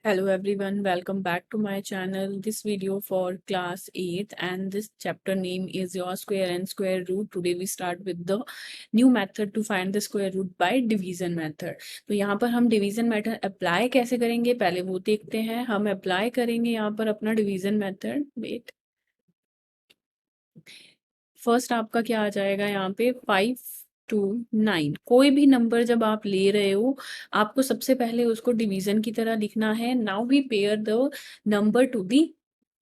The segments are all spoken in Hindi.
Hello everyone, welcome back to my channel. This video for class 8th and this chapter name is your square and square root. Today we start with the new method to find the square root by division method. तो यहाँ पर हम division method apply कैसे करेंगे पहले वो देखते हैं. हम apply करेंगे यहाँ पर अपना division method. Wait. फर्स्ट आपका क्या आ जाएगा यहाँ पे 5 to 9. कोई भी नंबर जब आप ले रहे हो आपको सबसे पहले उसको डिवीजन की तरह लिखना है. Now we pair the number to the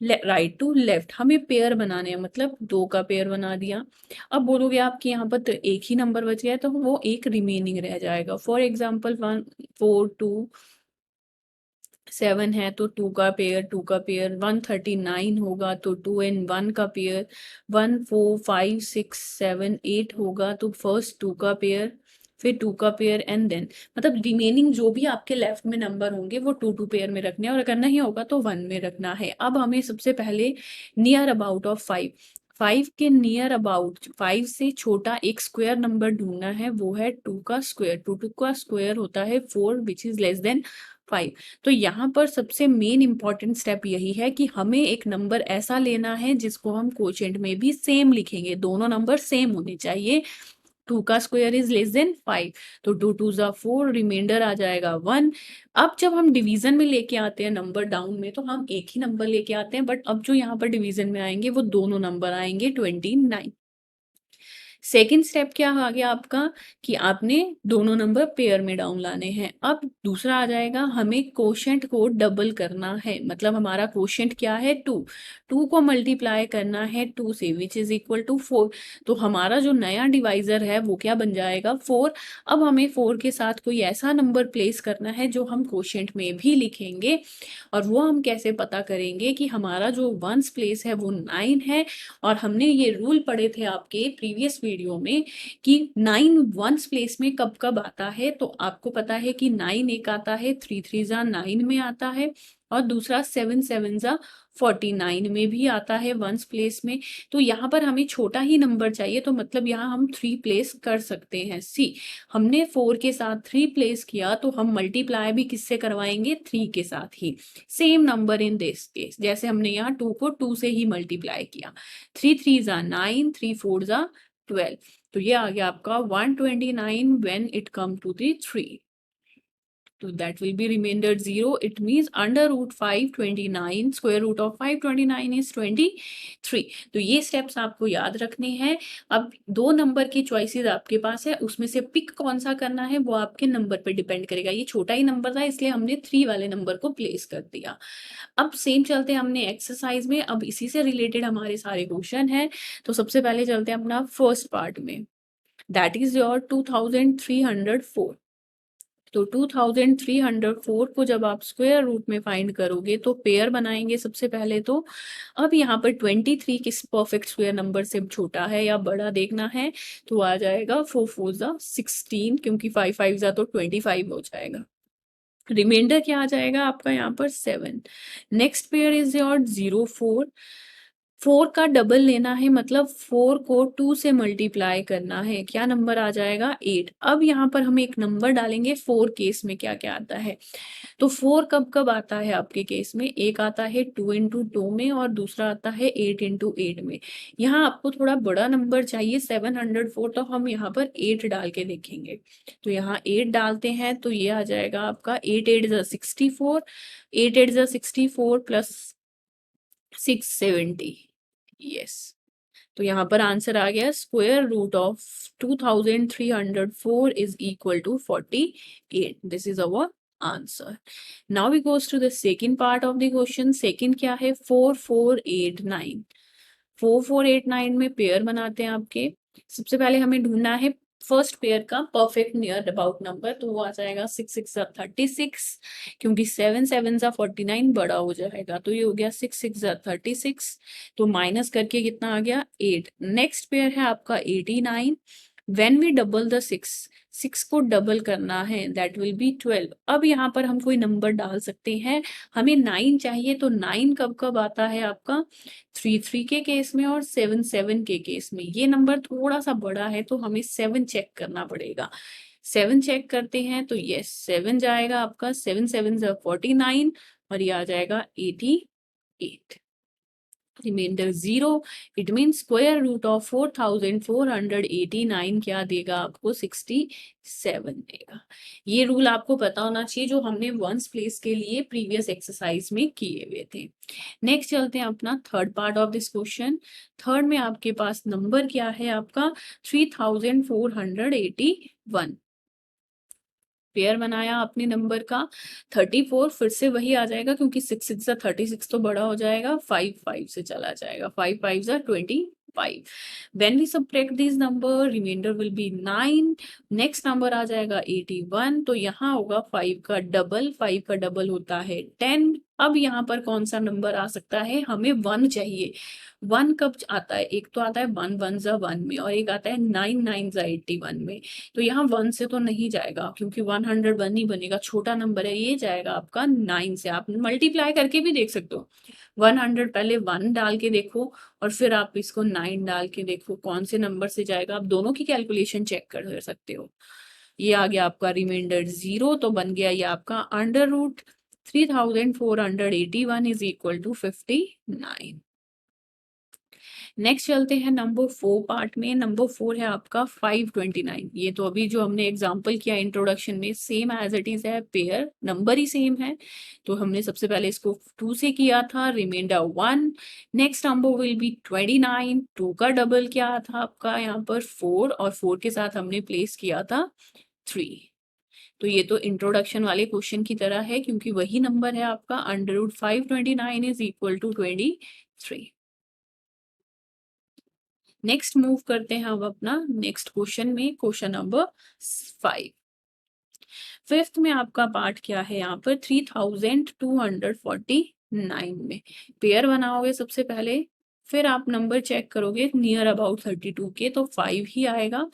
right to left. हमें पेयर बनाने हैं, मतलब 2 का पेयर बना दिया. अब बोलोगे आप कि यहाँ पर तो एक ही नंबर बच गया है, तो वो एक रिमेनिंग रह जाएगा. फॉर एग्जाम्पल 1 4 2 7 है तो 2 का पेयर 139 होगा तो 2 एंड 1 का पेयर 1 4 5 6 7 8 होगा तो फर्स्ट 2 का पेयर फिर 2 का पेयर एंड देन मतलब रिमेनिंग जो भी आपके लेफ्ट में नंबर होंगे वो 2 पेयर में रखने हैं, और अगर नहीं होगा तो 1 में रखना है. अब हमें सबसे पहले नियर अबाउट ऑफ 5 के नियर अबाउट 5 से छोटा एक स्क्वायर नंबर ढूंढना है, वो है 2 का स्क्वायर. 2 का स्क्वायर होता है 4 विच इज लेस देन 5. तो यहाँ पर सबसे मेन इंपॉर्टेंट स्टेप यही है कि हमें एक नंबर ऐसा लेना है जिसको हम कोशेंट में भी सेम लिखेंगे. दोनों नंबर सेम होने चाहिए. 2 का स्क्वायर इज लेस देन 5 तो 2 2 जा 4, रिमाइंडर आ जाएगा 1. अब जब हम डिवीजन में लेके आते हैं नंबर डाउन में तो हम एक ही नंबर लेके आते हैं, बट अब जो यहाँ पर डिवीजन में आएंगे वो दोनों नंबर आएंगे 29. सेकेंड स्टेप क्या आ गया आपका कि आपने दोनों नंबर पेयर में डाउन लाने हैं. अब दूसरा आ जाएगा हमें कोशेंट को डबल करना है, मतलब हमारा कोशेंट क्या है 2 को मल्टीप्लाई करना है 2 से विच इज इक्वल टू 4. तो हमारा जो नया डिवाइजर है वो क्या बन जाएगा 4. अब हमें 4 के साथ कोई ऐसा नंबर प्लेस करना है जो हम कोशेंट में भी लिखेंगे, और वो हम कैसे पता करेंगे कि हमारा जो वंस प्लेस है वो 9 है. और हमने ये रूल पढ़े थे आपके प्रीवियस वीडियो में कि 9 वंस प्लेस में कब कब आता है. तो आपको पता है कि 9 एक आता है, 3 3 जा 9 में आता है, और दूसरा 7 7 जा 49 में भी आता है वंस प्लेस में. तो यहाँ पर हमें छोटा ही नंबर चाहिए, तो मतलब यहाँ हम 3 प्लेस कर सकते हैं. सी हमने 4 के साथ 3 प्लेस किया तो हम मल्टीप्लाई भी किससे करवाएंगे 3 के साथ ही. Same number in this case जैसे हमने यहाँ 2 को 2 से ही मल्टीप्लाई किया. 3 3 जा 9, 3 4 जा 12. तो ये आ गया आपका 129 when it come to the 3. तो that will be remainder 0. It means under root 529 square root of 529 is 23. तो ये स्टेप्स आपको याद रखने हैं. अब 2 नंबर की चॉइसेस आपके पास है, उसमें से पिक कौन सा करना है वो आपके नंबर पे डिपेंड करेगा. ये छोटा ही नंबर था इसलिए हमने 3 वाले नंबर को प्लेस कर दिया. अब सेम चलते हैं हमने एक्सरसाइज में. अब इसी से रिलेटेड हमारे सारे क्वेश्चन हैं. तो सबसे पहले चलते हैं अपना फर्स्ट पार्ट में, दैट इज योर 2304. तो 2304 को जब आप स्क्वायर रूट में फाइंड करोगे तो पेयर बनाएंगे सबसे पहले. तो अब यहाँ पर 23 किस परफेक्ट स्क्वायर नंबर से छोटा है या बड़ा देखना है, तो आ जाएगा 4 4 जा 16, क्योंकि 5 5 जा तो 25 हो जाएगा. रिमाइंडर क्या आ जाएगा आपका यहाँ पर 7. Next pair is your 04. 4 का डबल लेना है, मतलब 4 को 2 से मल्टीप्लाई करना है. क्या नंबर आ जाएगा 8. अब यहाँ पर हम एक नंबर डालेंगे 4 केस में क्या क्या आता है. तो 4 कब कब आता है आपके केस में, एक आता है 2 इंटू 2 में और दूसरा आता है 8 इंटू 8 में. यहाँ आपको थोड़ा बड़ा नंबर चाहिए 704, तो हम यहाँ पर 8 डाल के देखेंगे. तो यहाँ 8 डालते हैं तो ये आ जाएगा आपका 8 8 जा 64, 8 8 जा 64 प्लस 670. यस. तो यहाँ पर आंसर आ गया square root of 2304 is equal to 48. This is our answer. Now we goes to the second part of the question. Second क्या है 4489. 4489 में पेयर बनाते हैं आपके. सबसे पहले हमें ढूंढना है फर्स्ट पेयर का परफेक्ट नियर अबाउट नंबर. तो वो आ जाएगा 6 6 जा 36, क्योंकि 7 7 जा 49 बड़ा हो जाएगा. तो ये हो गया 6 6 जा 36. तो माइनस करके कितना आ गया 8. नेक्स्ट पेयर है आपका 89. व्हेन वी डबल द 6 को डबल करना है दैट विल बी 12. अब यहाँ पर हम कोई नंबर डाल सकते हैं. हमें 9 चाहिए, तो 9 कब कब आता है आपका 3 3 के केस में और 7 7 के केस में. ये नंबर थोड़ा सा बड़ा है तो हमें 7 चेक करना पड़ेगा. 7 चेक करते हैं तो यस 7 जाएगा आपका, 7 7 49 और ये आ जाएगा 88। Reminder 0, it mean square root of 4489 क्या देगा आपको, 67 देगा। ये रूल आपको पता होना चाहिए जो हमने वंस प्लेस के लिए प्रीवियस एक्सरसाइज में किए हुए थे। नेक्स्ट चलते हैं अपना third part of this question. Third में आपके पास नंबर क्या है आपका 3481। पेयर बनाया आपने नंबर का 34, फिर से वही आ जाएगा क्योंकि 6 6 36 तो बड़ा हो जाएगा, 5 5 से चला जाएगा, 5 5 25। When we subtract these number, remainder will be 9। Next number आ जाएगा 81, तो यहाँ होगा 5 का डबल, 5 का डबल होता है 10। अब यहाँ पर कौन सा नंबर आ सकता है, हमें 1 चाहिए। 1 कब आता है, एक तो आता है 1 1 जा 1 में और एक आता है 9 9 जा 81 में। तो यहाँ 1 से तो नहीं जाएगा क्योंकि 101 ही बनेगा, छोटा नंबर है, ये जाएगा आपका 9 से। आप मल्टीप्लाई करके भी देख सकते हो, 100 पहले 1 डाल के देखो और फिर आप इसको 9 डाल के देखो कौन से नंबर से जाएगा। आप दोनों की कैलकुलेशन चेक कर सकते हो। ये आ गया आपका रिमाइंडर 0, तो बन गया ये आपका under root 3481 is equal to 59। Next चलते हैं नंबर 4 पार्ट में। नंबर 4 है आपका 529। ये तो अभी जो हमने एग्जांपल किया इंट्रोडक्शन में सेम एज इट इज है, पेयर नंबर ही सेम है। तो हमने सबसे पहले इसको 2 से किया था, reminder 1। Next number will be 29। 2 का डबल क्या था आपका यहाँ पर 4 और 4 के साथ हमने प्लेस किया था 3। तो ये तो इंट्रोडक्शन वाले क्वेश्चन की तरह है क्योंकि वही नंबर है आपका under root 529 is equal to 23। Next move करते हैं हम अपना नेक्स्ट क्वेश्चन में, क्वेश्चन नंबर 5। फिफ्थ में आपका पार्ट क्या है यहाँ पर 3249 में पेयर बनाओगे सबसे पहले, फिर आप नंबर चेक करोगे नियर अबाउट 32 के, तो 5 ही आएगा।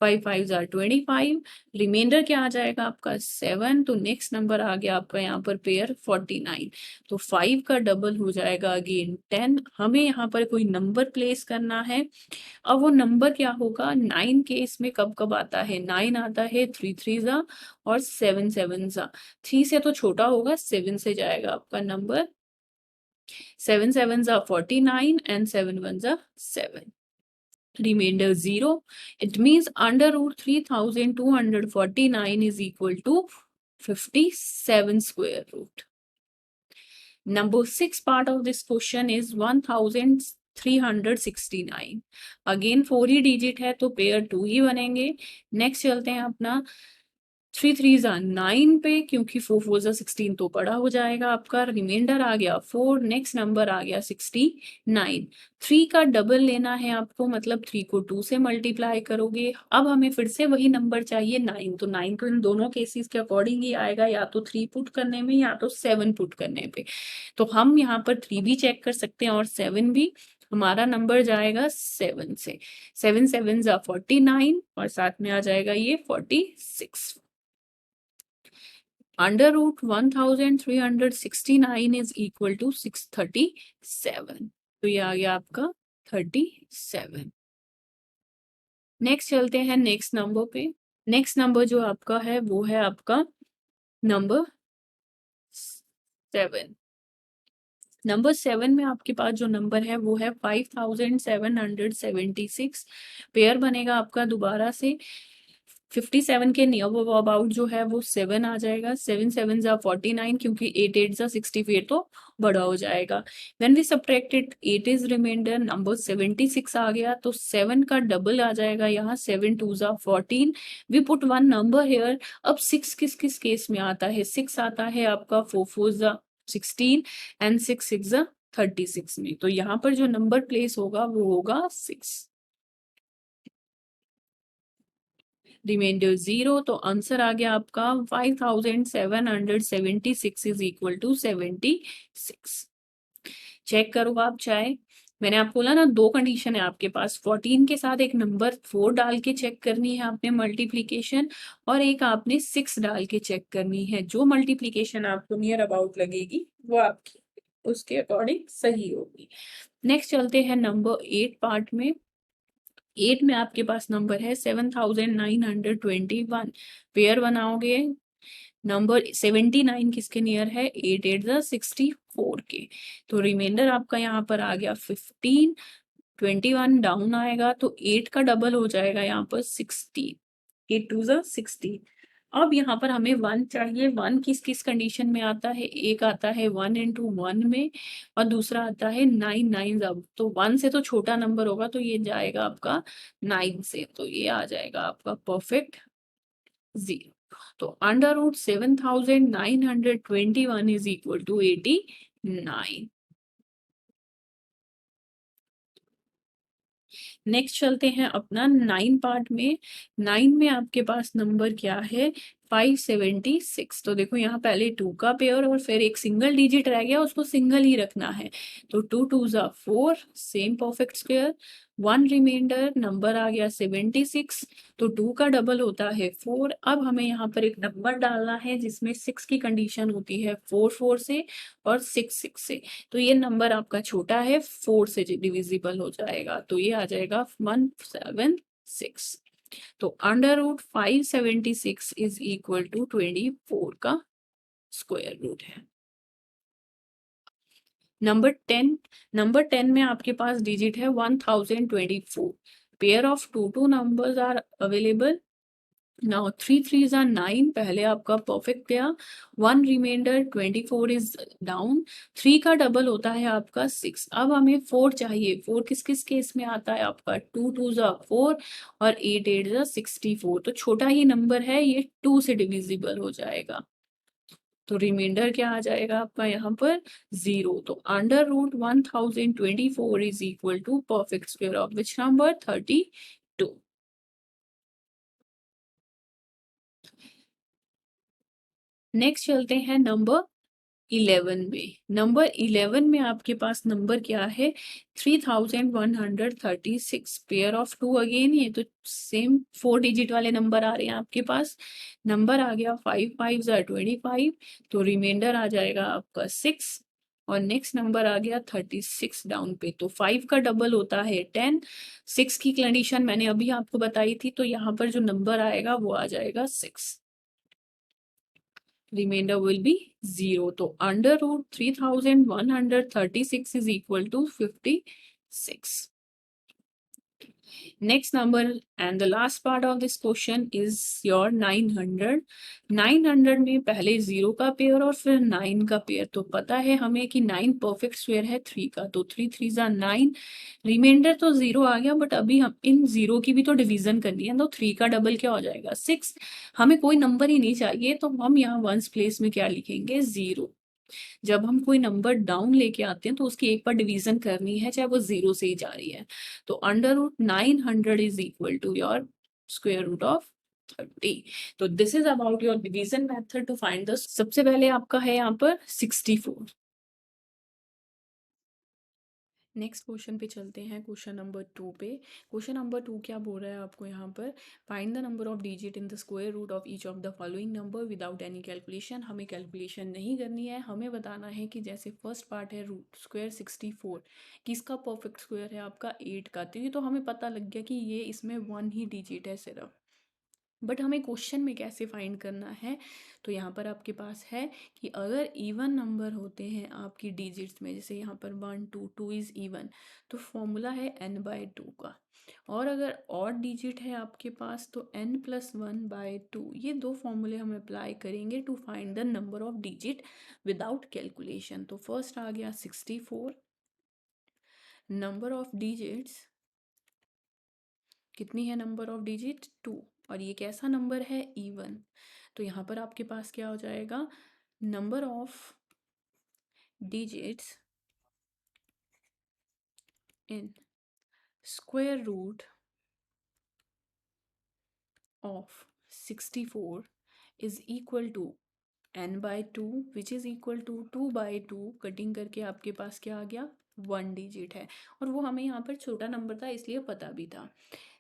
5 5 जार 25, रिमाइंडर क्या आ जाएगा आपका 7। तो नेक्स्ट नंबर आ गया आपका यहाँ पर पेयर 49, तो 5 का डबल हो जाएगा अगेन 10। हमें यहाँ पर कोई नंबर प्लेस करना है। अब वो नंबर क्या होगा, 9 के इसमें कब कब आता है, 9 आता है 3 3 जा और 7 7 जा। 3 से तो छोटा होगा, 7 से जाएगा आपका नंबर। 7 7 जा 49 एंड 7 1 जा 7। Remainder 0. It means under root 3249 is equal to 57 square root. Number 6 part of this question is 1369. Again 4 he digit है तो पेयर 2 ही बनेंगे। नेक्स्ट चलते हैं अपना 3 3 जा 9 पे क्योंकि 4 4 जा 16 तो बड़ा हो जाएगा आपका। रिमाइंडर आ गया 4, नेक्स्ट नंबर आ गया 69। 3 का डबल लेना है आपको, मतलब 3 को 2 से मल्टीप्लाई करोगे। अब हमें फिर से वही नंबर चाहिए 9, तो 9 तो इन दोनों केसेस के अकॉर्डिंग ही आएगा, या तो 3 पुट करने में या तो 7 पुट करने पे। तो हम यहाँ पर 3 भी चेक कर सकते हैं और 7 भी। हमारा नंबर जाएगा 7 से। 7 7 जा 49 और साथ में आ जाएगा ये 46। Under root 1369 is equal to 637। तो ये आ गया आपका 37। नेक्स्ट चलते हैं नेक्स्ट नंबर पे। नेक्स्ट नंबर जो आपका है वो है आपका नंबर 7। नंबर 7 में आपके पास जो नंबर है वो है 5776। पेयर बनेगा आपका दोबारा से 57 के नियर अबाउट जो है वो 7 आ जाएगा। 7 7 जा 49 क्योंकि 8 8 जा 64 तो बड़ा हो जाएगा। When we subtracted 8 is reminder, number 76 आ गया, तो 7 का डबल आ जाएगा यहाँ। 7 2 जा 14, वी पुट 1 नंबर हेयर। अब 6 किस किस केस में आता है, 6 आता है आपका 4 4 जा 16 एंड 6 6 जा 36 में। तो यहाँ पर जो नंबर प्लेस होगा वो होगा 6। रिमाइंडर 0, तो आंसर आ गया आपका 5776 इज इक्वल टू 76। चेक करो आप चाहे, मैंने आपको बोला ना 2 कंडीशन है आपके पास, 14 के साथ एक नंबर 4 डाल के चेक करनी है आपने मल्टीप्लीकेशन, और एक आपने 6 डाल के चेक करनी है। जो मल्टीप्लीकेशन आपको नियर अबाउट लगेगी वो आपकी उसके अकॉर्डिंग सही होगी। नेक्स्ट चलते हैं नंबर 8 पार्ट में। 8 में आपके पास नंबर है 7921, पेयर बनाओगे, नंबर 79 किसके नियर है, 8 8 64 के, तो रिमाइंडर आपका यहाँ पर आ गया 15, 21 डाउन आएगा तो 8 का डबल हो जाएगा यहाँ पर 16, 8 2 16। अब यहाँ पर हमें 1 चाहिए, 1 किस किस कंडीशन में आता है, एक आता है 1 इंटू 1 में और दूसरा आता है 9 9 अब, तो 1 से तो छोटा नंबर होगा तो ये जाएगा आपका 9 से, तो ये आ जाएगा आपका परफेक्ट 0। तो under root 7921 is equal to 89। Next चलते हैं अपना 9 पार्ट में। 9 में आपके पास नंबर क्या है, 576। तो देखो यहाँ पहले 2 का पेयर और फिर एक सिंगल डिजिट रह गया, उसको सिंगल ही रखना है, तो 2 2 4, same perfect square, 1 remainder, number आ गया 76, तो 2 का डबल होता है 4। अब हमें यहाँ पर एक नंबर डालना है जिसमें 6 की कंडीशन होती है 4 4 से और 6 6 से, तो ये नंबर आपका छोटा है, 4 से डिविजिबल हो जाएगा, तो ये आ जाएगा 176। तो under root 576 is equal to 24 का स्क्वायर रूट है। नंबर 10 में आपके पास डिजिट है 1024, pair of two numbers are available. Now 3 3s are 9, पहले आपका परफेक्ट गया, 1 रिमाइंडर 24 इज डाउन, 3 का डबल होता है आपका 6। अब हमें 4 चाहिए, 4 किस किस केस में आता है आपका, 2 2 4 और 8 8 64, तो छोटा ही नंबर है ये, 2 से डिविजिबल हो जाएगा, तो रिमाइंडर क्या आ जाएगा आपका यहाँ पर 0। तो under root 1024 is equal to perfect square of which number, 32। Next चलते हैं नंबर 11 में। नंबर 11 में आपके पास नंबर क्या है, 3136, पेयर ऑफ 2 अगेन, ये तो सेम 4 डिजिट वाले नंबर आ रहे हैं आपके पास, नंबर आ गया 5 5 25, तो रिमाइंडर आ जाएगा आपका 6 और नेक्स्ट नंबर आ गया 36 डाउन पे, तो 5 का डबल होता है 10, 6 की कंडीशन मैंने अभी आपको बताई थी, तो यहाँ पर जो नंबर आएगा वो आ जाएगा 6, remainder will be 0. तो under root 3136 is equal to 56. Next number and the last part of this question is your 900. 900 में पहले 0 का पेयर और फिर 9 का पेयर, तो पता है हमें कि 9 परफेक्ट स्क्वायर है 3 का, तो 3 3 9, रिमाइंडर तो 0 आ गया, बट अभी हम इन 0 की भी तो डिवीजन करनी है, तो 3 का डबल क्या हो जाएगा 6। हमें कोई नंबर ही नहीं चाहिए, तो हम यहाँ वंस प्लेस में क्या लिखेंगे 0। जब हम कोई नंबर डाउन लेके आते हैं तो उसकी एक बार डिवीजन करनी है, चाहे वो 0 से ही जा रही है, तो under root 900 is equal to your square root of 30। तो this is about your division method to find the, सबसे पहले आपका है यहाँ पर 64। नेक्स्ट क्वेश्चन पे चलते हैं, क्वेश्चन नंबर 2 पे। क्वेश्चन नंबर 2 क्या बोल रहा है आपको यहाँ पर, find the number of digit in the square root of each of the following number without any calculation. हमें कैलकुलेशन नहीं करनी है, हमें बताना है कि जैसे फर्स्ट पार्ट है रूट स्क्वायर 64, किसका परफेक्ट स्क्वायर है आपका 8 का, तो ये तो हमें पता लग गया कि ये इसमें 1 ही डिजिट है सिर्फ, बट हमें क्वेश्चन में कैसे फाइंड करना है, तो यहाँ पर आपके पास है कि अगर इवन नंबर होते हैं आपकी डिजिट्स में, जैसे यहाँ पर 1 2 2 इज इवन, तो फॉर्मूला है n/2 का, और अगर ऑड डिजिट है आपके पास तो n+1/2, ये दो फॉर्मूले हम अप्लाई करेंगे to find the number of digit without calculation. तो फर्स्ट आ गया 64, नंबर ऑफ डिजिट्स कितनी है, नंबर ऑफ डिजिट 2, और ये कैसा नंबर है, इवन, तो यहाँ पर आपके पास क्या हो जाएगा, number of digits in square root of 64 is equal to n/2 which is equal to 2/2, cutting करके आपके पास क्या आ गया, 1 डिजिट है, और वो हमें यहाँ पर छोटा नंबर था इसलिए पता भी था।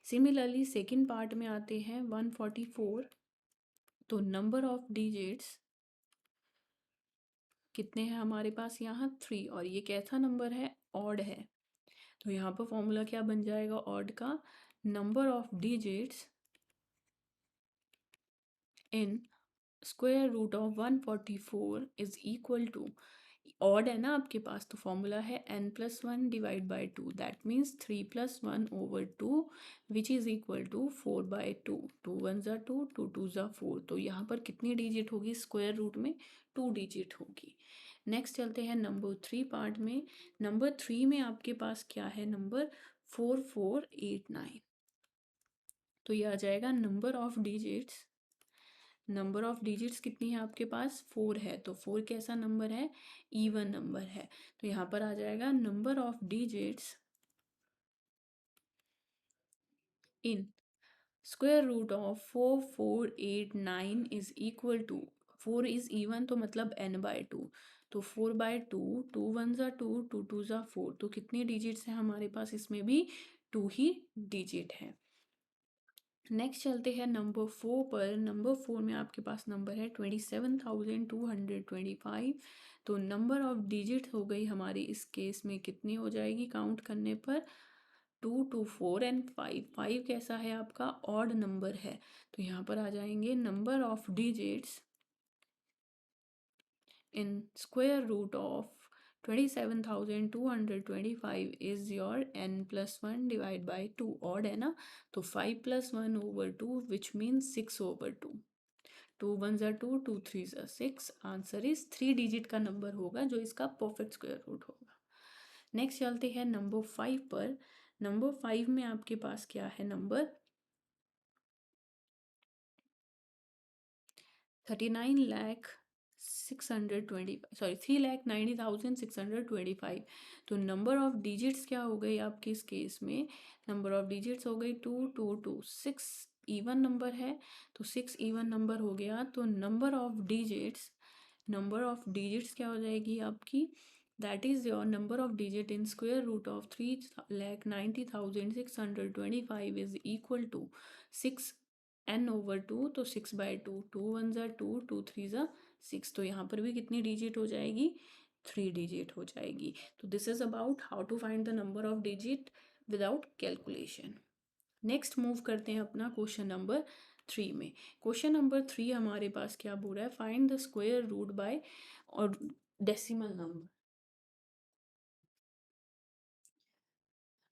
सिमिलरली सेकेंड पार्ट में आते हैं 144, तो नंबर ऑफ डिजिट्स कितने हैं हमारे पास यहाँ 3, और ये कैसा नंबर है, ऑड है, तो यहाँ पर फॉर्मूला क्या बन जाएगा ऑड का, number of digits in square root of 144 is equal to, odd है ना आपके पास, तो फॉर्मूला है n+1 divide by 2, that means 3+1 over 2 which is equal to 4/2। 2 1 ज़ा 2, 2 2 ज़ा 4, तो यहाँ पर कितनी डिजिट होगी स्क्वायर रूट में? 2 डिजिट होगी। नेक्स्ट चलते हैं नंबर 3 पार्ट में। नंबर 3 में आपके पास क्या है? नंबर 4489। तो ये आ जाएगा number of digits. Number of digits कितनी है आपके पास? 4 है, तो 4 कैसा नंबर है? इवन नंबर है। तो यहाँ पर आ जाएगा number of digits in square root of 4489 is equal to, 4 is even तो मतलब n/2, तो 4/2, 2 1 ज़ा 2, 2 2 ज़ा 4, तो कितनी डिजिट्स हैं हमारे पास? इसमें भी 2 ही डिजिट है। नेक्स्ट चलते हैं नंबर 4 पर। नंबर 4 में आपके पास नंबर है 27,225। तो नंबर ऑफ डिजिट हो गई हमारी इस केस में कितनी हो जाएगी काउंट करने पर? 2 2 4 एंड 5। 5 कैसा है आपका? ऑड नंबर है, तो यहाँ पर आ जाएंगे number of digits in square root of 27,225 is your n+1 divide by 2। Odd है ना, तो 5+1 ओवर 2 विच मीन्स 6 ओवर 2। 2 1 ज़ा 2, 2 3 ज़ा 6। आंसर इज 3 डिजिट का नंबर होगा जो इसका परफेक्ट स्क्वायर रूट होगा। नेक्स्ट चलते हैं नंबर 5 पर। नंबर 5 में आपके पास क्या है? नंबर 3,90,625। तो नंबर ऑफ डिजिट्स क्या हो गई आपकी इस केस में? नंबर ऑफ डिजिट्स हो गई 2 2 2, 6 इवन नंबर है, तो 6 इवन नंबर हो गया। तो नंबर ऑफ डिजिट्स क्या हो जाएगी आपकी? That is your number of digit in square root of 3,90,625 is equal to 6 n/2, तो 6/2, 2 1 ज़ा 2, 2 3 ज़ा 6, तो यहाँ पर भी कितनी डिजिट हो जाएगी? 3 डिजिट हो जाएगी। तो this is about how to find the number of digit without calculation. Next move करते हैं अपना क्वेश्चन नंबर 3 में। क्वेश्चन नंबर 3 हमारे पास क्या बोल रहा है? Find the square root by और डेसिमल नंबर।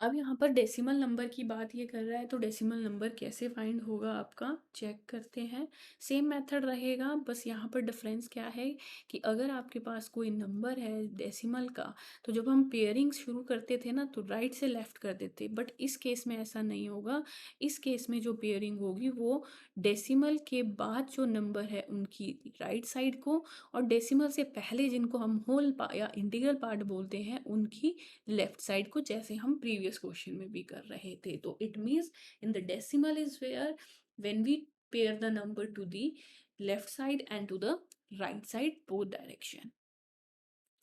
अब यहाँ पर डेसिमल नंबर की बात ये कर रहा है, तो डेसिमल नंबर कैसे फाइंड होगा आपका? चेक करते हैं। सेम मेथड रहेगा, बस यहाँ पर डिफरेंस क्या है कि अगर आपके पास कोई नंबर है डेसिमल का, तो जब हम पेयरिंग शुरू करते थे ना, तो राइट से लेफ्ट कर देते, बट इस केस में ऐसा नहीं होगा। इस केस में जो पेयरिंग होगी वो डेसिमल के बाद जो नंबर है उनकी राइट साइड को, और डेसिमल से पहले जिनको हम होल या इंटीग्रल पार्ट बोलते हैं उनकी लेफ्ट साइड को, जैसे हम प्रीवियस क्वेश्चन में भी कर रहे थे। तो it means in the decimal is where when we pair the number to the left side and to the right side both direction.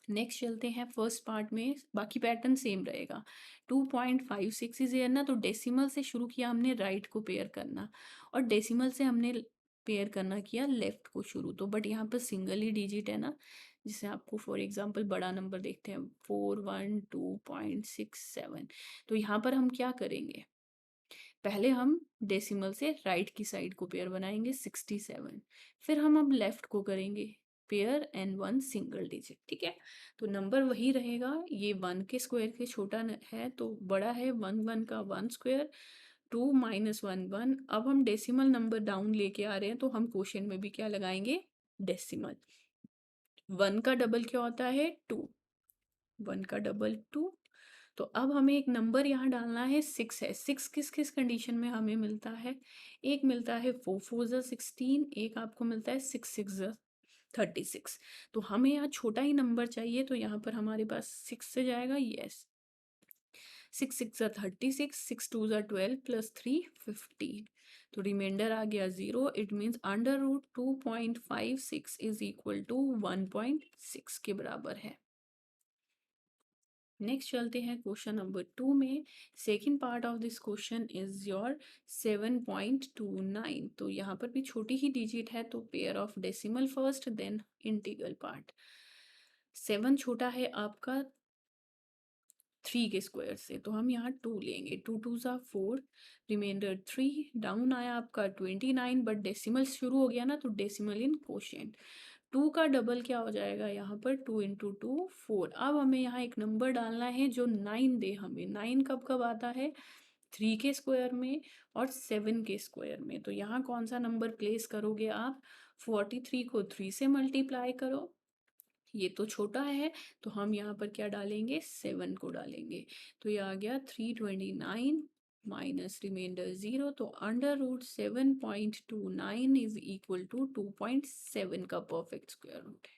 Next चलते हैं फर्स्ट पार्ट में, बाकी पैटर्न सेम रहेगा। 2.56 इज एयर ना, तो डेसिमल से शुरू किया हमने राइट को पेयर करना, और डेसिमल से हमने पेयर करना किया लेफ्ट को शुरू। तो बट यहाँ पर सिंगल ही डिजिट है ना, जिसे आपको फॉर एग्जांपल बड़ा नंबर देखते हैं 412.67। तो यहाँ पर हम क्या करेंगे? पहले हम डेसिमल से राइट की साइड को पेयर बनाएंगे 67, फिर हम अब लेफ्ट को करेंगे पेयर एंड 1 सिंगल डिजिट। ठीक है, तो नंबर वही रहेगा। ये 1 के स्क्वायर के छोटा है, तो बड़ा है 1 1 का 1 स्क्वायर, 2 - 1 1। अब हम डेसिमल नंबर डाउन लेके आ रहे हैं, तो हम क्वेश्चन में भी क्या लगाएंगे? डेसिमल। 1 का डबल क्या होता है? 2। 1 का डबल 2। तो अब हमें एक नंबर यहाँ डालना है, 6 है। 6 किस किस कंडीशन में हमें मिलता है? एक मिलता है 4 4 ज़ा 16, एक आपको मिलता है 6 6 ज़ा 36। तो हमें यहाँ छोटा ही नंबर चाहिए, तो यहाँ पर हमारे पास 6 से जाएगा, यस। 6 6 ज़ा 36, 6 2 ज़ा 12 प्लस 3 15। तो रिमाइंडर आ गया 0। It means √2.56 is equal to 1.6 के बराबर है। नेक्स्ट चलते हैं क्वेश्चन नंबर 2 में। Second part of this question is your 7.29। तो यहाँ पर भी छोटी ही डिजिट है, तो pair of decimal first then integral part. 7 छोटा है आपका 3 के स्क्वायर से, तो हम यहाँ 2 लेंगे। 2 2 ज़ा 4, रिमाइंडर 3, डाउन आया आपका 29, बट डेसिमल शुरू हो गया ना, तो डेसिमल इन कोशेंट। 2 का डबल क्या हो जाएगा यहाँ पर, 2 इंटू 2 4। अब हमें यहाँ एक नंबर डालना है जो 9 दे हमें। 9 कब कब आता है, 3 के स्क्वायर में और 7 के स्क्वायर में। तो यहाँ कौन सा नंबर प्लेस करोगे आप, 43 को 3 से मल्टीप्लाई करो, ये तो छोटा है, तो हम यहाँ पर क्या डालेंगे, 7 को डालेंगे। तो ये आ गया 329 माइनस रिमाइंडर 0, तो under root 7.29 is equal to 2.7 का परफेक्ट स्क्वायर रूट है।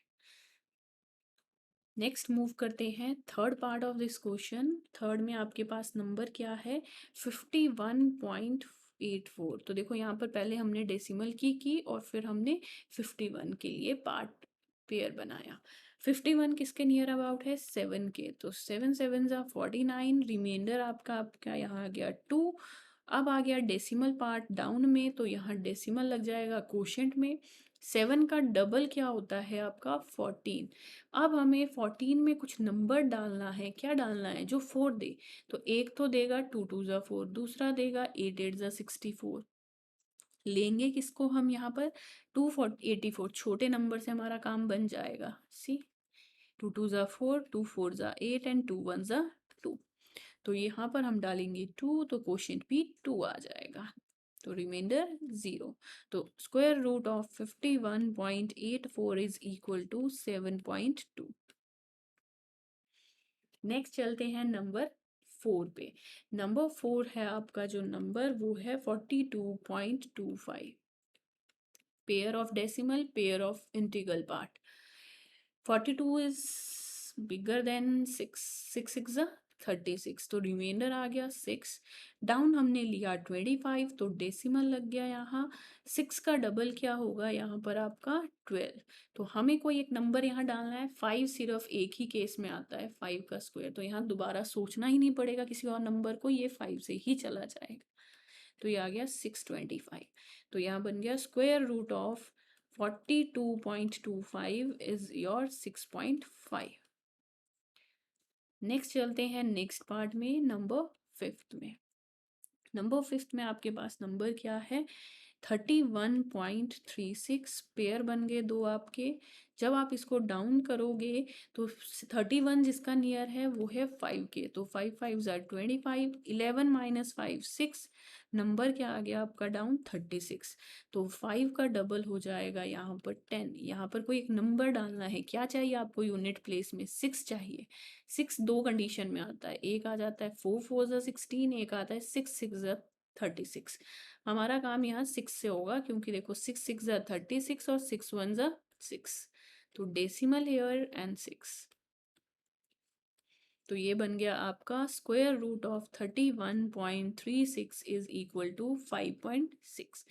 नेक्स्ट मूव करते हैं third part of this question. Third में आपके पास नंबर क्या है, 51.84। तो देखो यहाँ पर पहले हमने डेसिमल की और फिर हमने 51 के लिए पार्ट पेयर बनाया। 51 किसके नियर अबाउट है, 7 के, तो 7 7 ज़ा 49, रिमाइंडर आपका यहाँ आ गया 2। अब आ गया डेसिमल पार्ट डाउन में, तो यहाँ डेसिमल लग जाएगा कोशेंट में। 7 का डबल क्या होता है आपका, 14। अब हमें 14 में कुछ नंबर डालना है, क्या डालना है, जो 4 दे। तो एक तो देगा 2 2 ज़ा 4, दूसरा देगा 8 8 ज़ा 64। लेंगे किसको हम यहाँ पर, 284, छोटे नंबर से हमारा काम बन जाएगा। सी 2 2 ज़ा 4, 2 4 ज़ा 8 एंड 2 1 ज़ा 2। तो यहाँ पर हम डालेंगे 2, तो क्वोशिएंट भी 2 आ जाएगा, तो रिमाइंडर 0। तो square root of 51.84 is equal to 7.2। Next चलते हैं नंबर 4 पे। नंबर 4 है आपका जो नंबर, वो है 42.25। Pair of decimal, pair of integral part. 42 is bigger than 6, 6 6 36, तो रिमाइंडर आ गया 6। डाउन हमने लिया 25, तो डेसिमल लग गया यहाँ। 6 का डबल क्या होगा यहाँ पर आपका 12। तो हमें कोई एक नंबर यहाँ डालना है। 5 सिर्फ एक ही केस में आता है, 5 का स्क्वायर, तो यहाँ दोबारा सोचना ही नहीं पड़ेगा किसी और नंबर को, ये 5 से ही चला जाएगा। तो ये आ गया 625। तो यहाँ बन गया square root of 42.25 is your 6.5। Next चलते हैं नेक्स्ट पार्ट में, नंबर 5 में। नंबर 5 में आपके पास नंबर क्या है, 31.36। पेयर बन गए दो आपके। जब आप इसको डाउन करोगे तो 31 जिसका नियर है वो है 5 के, तो 5 5 ज़ा 25, 11 माइनस 5 6, नंबर क्या आ गया आपका डाउन 36। तो 5 का डबल हो जाएगा यहाँ पर 10। यहाँ पर कोई एक नंबर डालना है, क्या चाहिए आपको यूनिट प्लेस में, 6 चाहिए। 6 दो कंडीशन में आता है, एक आ जाता है 4 4 ज़ा 16, एक आता है 6 6 ज़ा 36। हमारा काम यहाँ 6 से होगा, क्योंकि देखो 6 6 ज़ा 36 और 6 1 ज़ा 6, तो डेसिमल हियर एंड 6। तो ये बन गया आपका square root of 31.36 is equal to 5.6।